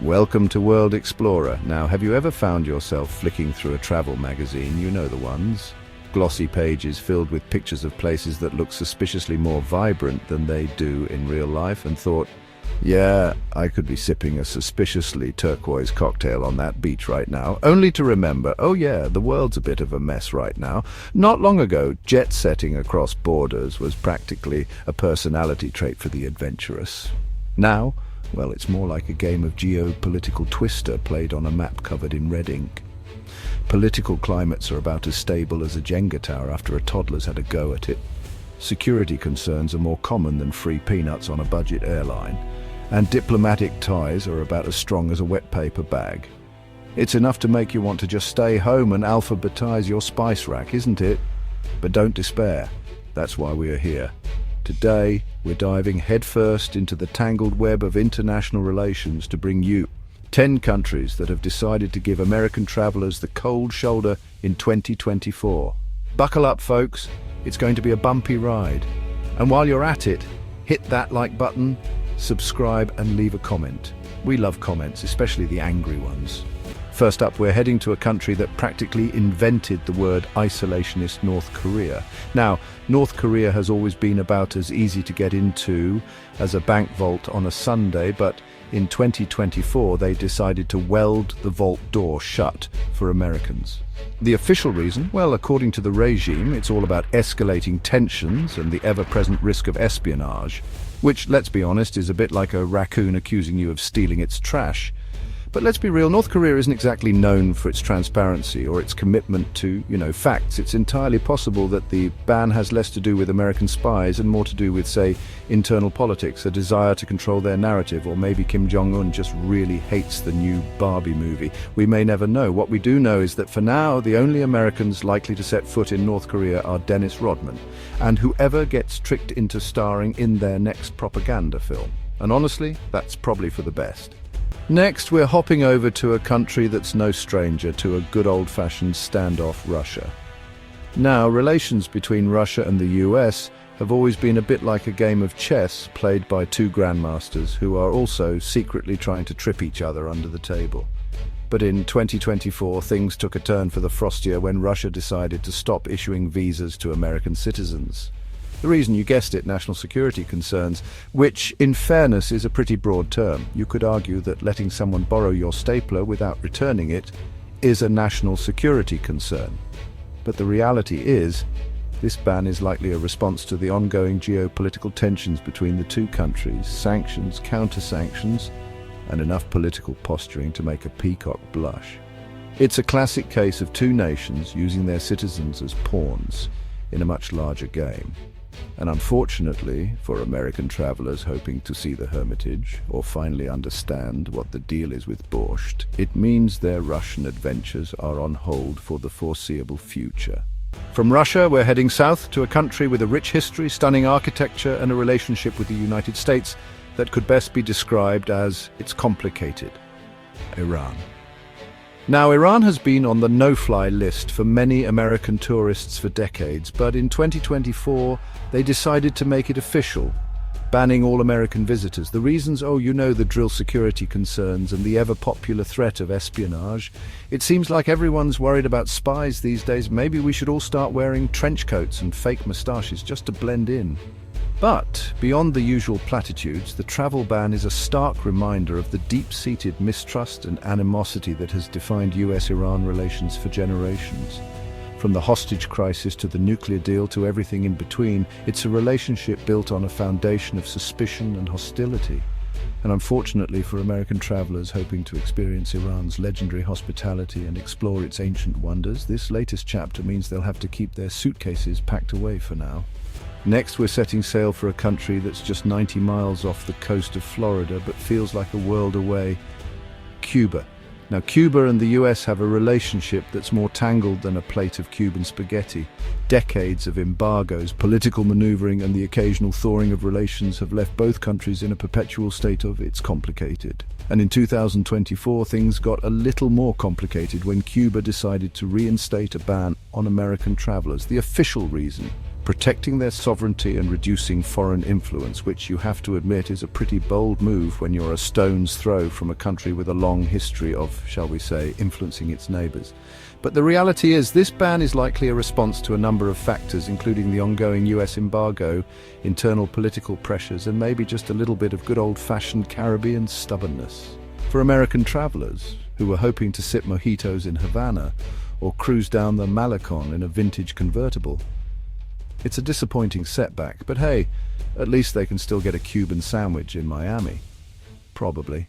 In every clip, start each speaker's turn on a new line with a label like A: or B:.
A: Welcome to World Explorer. Now, have you ever found yourself flicking through a travel magazine? You know the ones. Glossy pages filled with pictures of places that look suspiciously more vibrant than they do in real life, and thought, yeah, I could be sipping a suspiciously turquoise cocktail on that beach right now, only to remember, oh yeah, the world's a bit of a mess right now. Not long ago, jet-setting across borders was practically a personality trait for the adventurous. Now, well, it's more like a game of geopolitical twister played on a map covered in red ink. Political climates are about as stable as a Jenga tower after a toddler's had a go at it. Security concerns are more common than free peanuts on a budget airline. And diplomatic ties are about as strong as a wet paper bag. It's enough to make you want to just stay home and alphabetize your spice rack, isn't it? But don't despair. That's why we are here. Today, we're diving headfirst into the tangled web of international relations to bring you 10 countries that have decided to give American travelers the cold shoulder in 2024. Buckle up, folks. It's going to be a bumpy ride. And while you're at it, hit that like button, subscribe and leave a comment. We love comments, especially the angry ones. First up, we're heading to a country that practically invented the word isolationist, North Korea. Now, North Korea has always been about as easy to get into as a bank vault on a Sunday, but in 2024 they decided to weld the vault door shut for Americans. The official reason? Well, according to the regime, it's all about escalating tensions and the ever-present risk of espionage, which, let's be honest, is a bit like a raccoon accusing you of stealing its trash. But let's be real, North Korea isn't exactly known for its transparency or its commitment to, facts. It's entirely possible that the ban has less to do with American spies and more to do with, say, internal politics, a desire to control their narrative, or maybe Kim Jong-un just really hates the new Barbie movie. We may never know. What we do know is that for now, the only Americans likely to set foot in North Korea are Dennis Rodman, and whoever gets tricked into starring in their next propaganda film. And honestly, that's probably for the best. Next, we're hopping over to a country that's no stranger to a good old-fashioned standoff, Russia. Now, relations between Russia and the US have always been a bit like a game of chess played by two grandmasters who are also secretly trying to trip each other under the table. But in 2024, things took a turn for the frostier when Russia decided to stop issuing visas to American citizens. The reason, you guessed it, national security concerns, which, in fairness, is a pretty broad term. You could argue that letting someone borrow your stapler without returning it is a national security concern. But the reality is, this ban is likely a response to the ongoing geopolitical tensions between the two countries, sanctions, counter-sanctions, and enough political posturing to make a peacock blush. It's a classic case of two nations using their citizens as pawns in a much larger game. And unfortunately, for American travelers hoping to see the Hermitage or finally understand what the deal is with borscht, it means their Russian adventures are on hold for the foreseeable future. From Russia, we're heading south to a country with a rich history, stunning architecture, and a relationship with the United States that could best be described as it's complicated. Iran. Now, Iran has been on the no-fly list for many American tourists for decades, but in 2024, they decided to make it official, banning all American visitors. The reasons? The drill security concerns and the ever-popular threat of espionage. It seems like everyone's worried about spies these days. Maybe we should all start wearing trench coats and fake moustaches just to blend in. But, beyond the usual platitudes, the travel ban is a stark reminder of the deep-seated mistrust and animosity that has defined US-Iran relations for generations. From the hostage crisis to the nuclear deal to everything in between, it's a relationship built on a foundation of suspicion and hostility. And unfortunately for American travelers hoping to experience Iran's legendary hospitality and explore its ancient wonders, this latest chapter means they'll have to keep their suitcases packed away for now. Next, we're setting sail for a country that's just 90 miles off the coast of Florida, but feels like a world away: Cuba. Now, Cuba and the US have a relationship that's more tangled than a plate of Cuban spaghetti. Decades of embargoes, political maneuvering, and the occasional thawing of relations have left both countries in a perpetual state of "it's complicated." And in 2024, things got a little more complicated when Cuba decided to reinstate a ban on American travelers. The official reason: protecting their sovereignty and reducing foreign influence, which you have to admit is a pretty bold move when you're a stone's throw from a country with a long history of, shall we say, influencing its neighbors. But the reality is this ban is likely a response to a number of factors, including the ongoing US embargo, internal political pressures, and maybe just a little bit of good old-fashioned Caribbean stubbornness. For American travelers who were hoping to sip mojitos in Havana or cruise down the Malecon in a vintage convertible, it's a disappointing setback, but hey, at least they can still get a Cuban sandwich in Miami. Probably.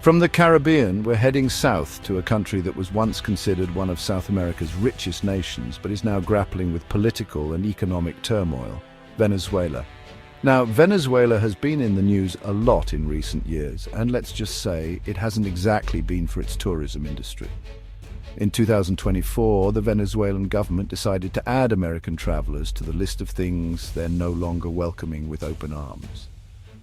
A: From the Caribbean, we're heading south to a country that was once considered one of South America's richest nations, but is now grappling with political and economic turmoil: Venezuela. Now, Venezuela has been in the news a lot in recent years, and let's just say it hasn't exactly been for its tourism industry. In 2024, the Venezuelan government decided to add American travelers to the list of things they're no longer welcoming with open arms.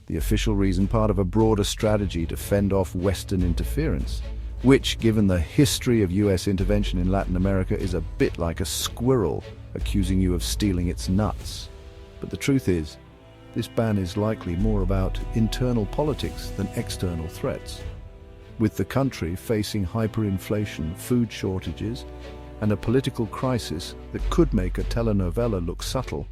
A: The official reason, part of a broader strategy to fend off Western interference, which, given the history of US intervention in Latin America, is a bit like a squirrel accusing you of stealing its nuts. But the truth is, this ban is likely more about internal politics than external threats. With the country facing hyperinflation, food shortages, and a political crisis that could make a telenovela look subtle,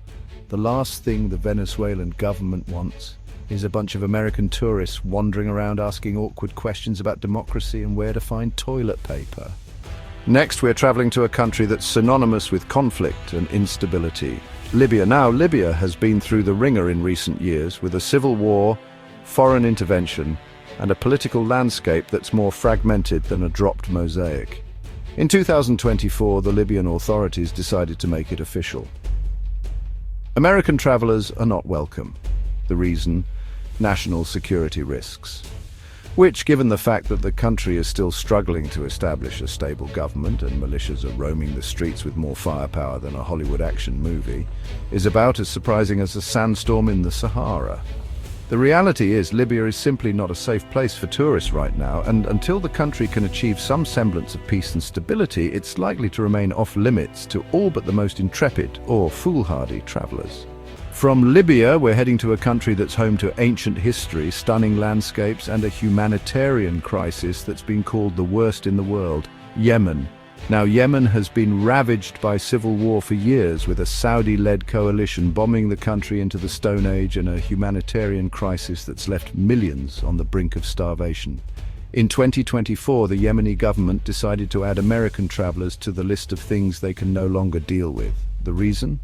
A: the last thing the Venezuelan government wants is a bunch of American tourists wandering around asking awkward questions about democracy and where to find toilet paper. Next, we're traveling to a country that's synonymous with conflict and instability: Libya. Now, Libya has been through the ringer in recent years, with a civil war, foreign intervention, and a political landscape that's more fragmented than a dropped mosaic. In 2024, the Libyan authorities decided to make it official. American travelers are not welcome. The reason? National security risks, which, given the fact that the country is still struggling to establish a stable government and militias are roaming the streets with more firepower than a Hollywood action movie, is about as surprising as a sandstorm in the Sahara. The reality is, Libya is simply not a safe place for tourists right now, and until the country can achieve some semblance of peace and stability, it's likely to remain off-limits to all but the most intrepid or foolhardy travelers. From Libya, we're heading to a country that's home to ancient history, stunning landscapes, and a humanitarian crisis that's been called the worst in the world: Yemen. Now, Yemen has been ravaged by civil war for years, with a Saudi-led coalition bombing the country into the Stone Age and a humanitarian crisis that's left millions on the brink of starvation. In 2024, the Yemeni government decided to add American travelers to the list of things they can no longer deal with. The reason?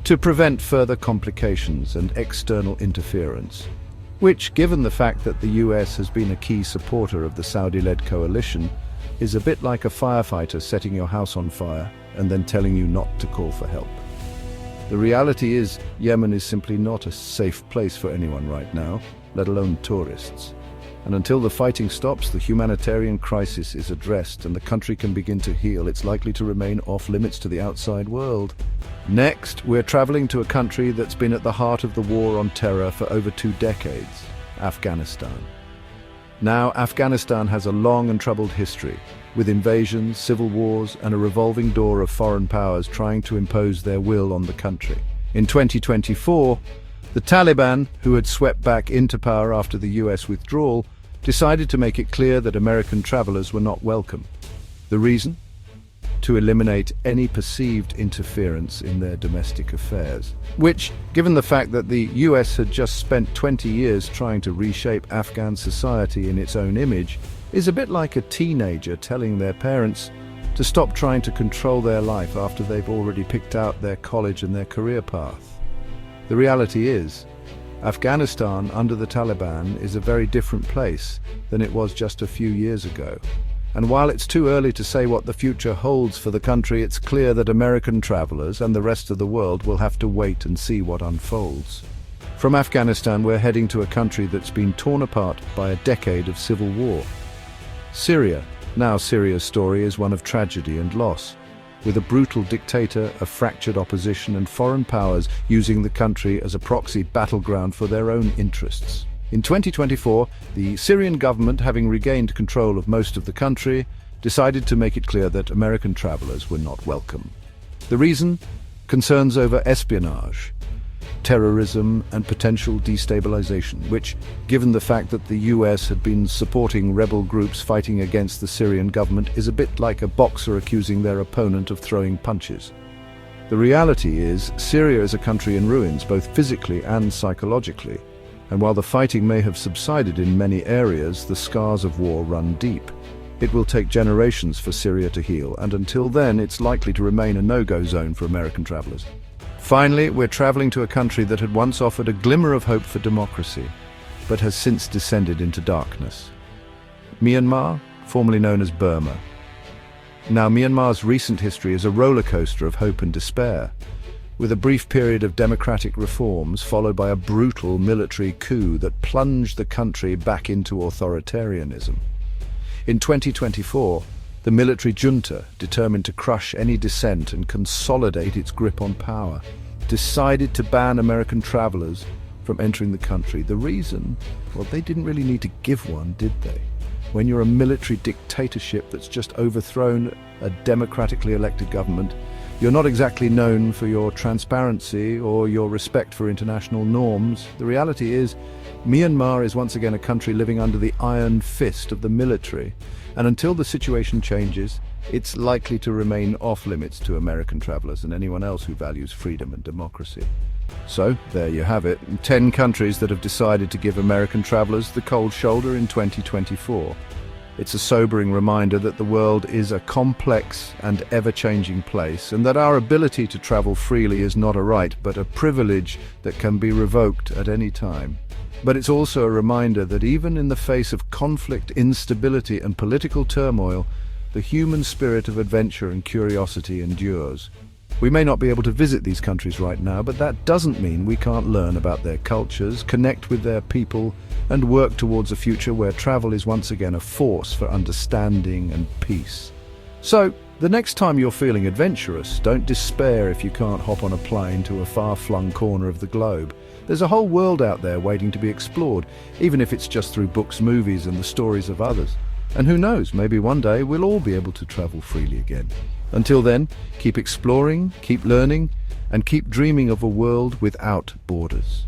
A: To prevent further complications and external interference, which, given the fact that the US has been a key supporter of the Saudi-led coalition, is a bit like a firefighter setting your house on fire and then telling you not to call for help. The reality is, Yemen is simply not a safe place for anyone right now, let alone tourists. And until the fighting stops, the humanitarian crisis is addressed and the country can begin to heal, it's likely to remain off-limits to the outside world. Next, we're traveling to a country that's been at the heart of the war on terror for over 2 decades: Afghanistan. Now, Afghanistan has a long and troubled history, with invasions, civil wars, and a revolving door of foreign powers trying to impose their will on the country. In 2024, the Taliban, who had swept back into power after the US withdrawal, decided to make it clear that American travelers were not welcome. The reason? To eliminate any perceived interference in their domestic affairs, which, given the fact that the US had just spent 20 years trying to reshape Afghan society in its own image, is a bit like a teenager telling their parents to stop trying to control their life after they've already picked out their college and their career path. The reality is, Afghanistan under the Taliban is a very different place than it was just a few years ago. And while it's too early to say what the future holds for the country, it's clear that American travelers and the rest of the world will have to wait and see what unfolds. From Afghanistan, we're heading to a country that's been torn apart by a decade of civil war: Syria. Now, Syria's story is one of tragedy and loss, with a brutal dictator, a fractured opposition, and foreign powers using the country as a proxy battleground for their own interests. In 2024, the Syrian government, having regained control of most of the country, decided to make it clear that American travelers were not welcome. The reason? Concerns over espionage, terrorism and potential destabilization, which, given the fact that the US had been supporting rebel groups fighting against the Syrian government, is a bit like a boxer accusing their opponent of throwing punches. The reality is, Syria is a country in ruins, both physically and psychologically. And while the fighting may have subsided in many areas, the scars of war run deep. It will take generations for Syria to heal, and until then, it's likely to remain a no-go zone for American travelers. Finally, we're traveling to a country that had once offered a glimmer of hope for democracy, but has since descended into darkness. Myanmar, formerly known as Burma. Now, Myanmar's recent history is a roller coaster of hope and despair, with a brief period of democratic reforms followed by a brutal military coup that plunged the country back into authoritarianism. In 2024, the military junta, determined to crush any dissent and consolidate its grip on power, decided to ban American travelers from entering the country. The reason? Well, they didn't really need to give one, did they? When you're a military dictatorship that's just overthrown a democratically elected government, you're not exactly known for your transparency or your respect for international norms. The reality is, Myanmar is once again a country living under the iron fist of the military, and until the situation changes, it's likely to remain off-limits to American travelers and anyone else who values freedom and democracy. So, there you have it, 10 countries that have decided to give American travelers the cold shoulder in 2024. It's a sobering reminder that the world is a complex and ever-changing place, and that our ability to travel freely is not a right, but a privilege that can be revoked at any time. But it's also a reminder that even in the face of conflict, instability, and political turmoil, the human spirit of adventure and curiosity endures. We may not be able to visit these countries right now, but that doesn't mean we can't learn about their cultures, connect with their people, and work towards a future where travel is once again a force for understanding and peace. So, the next time you're feeling adventurous, don't despair if you can't hop on a plane to a far-flung corner of the globe. There's a whole world out there waiting to be explored, even if it's just through books, movies, and the stories of others. And who knows, maybe one day we'll all be able to travel freely again. Until then, keep exploring, keep learning, and keep dreaming of a world without borders.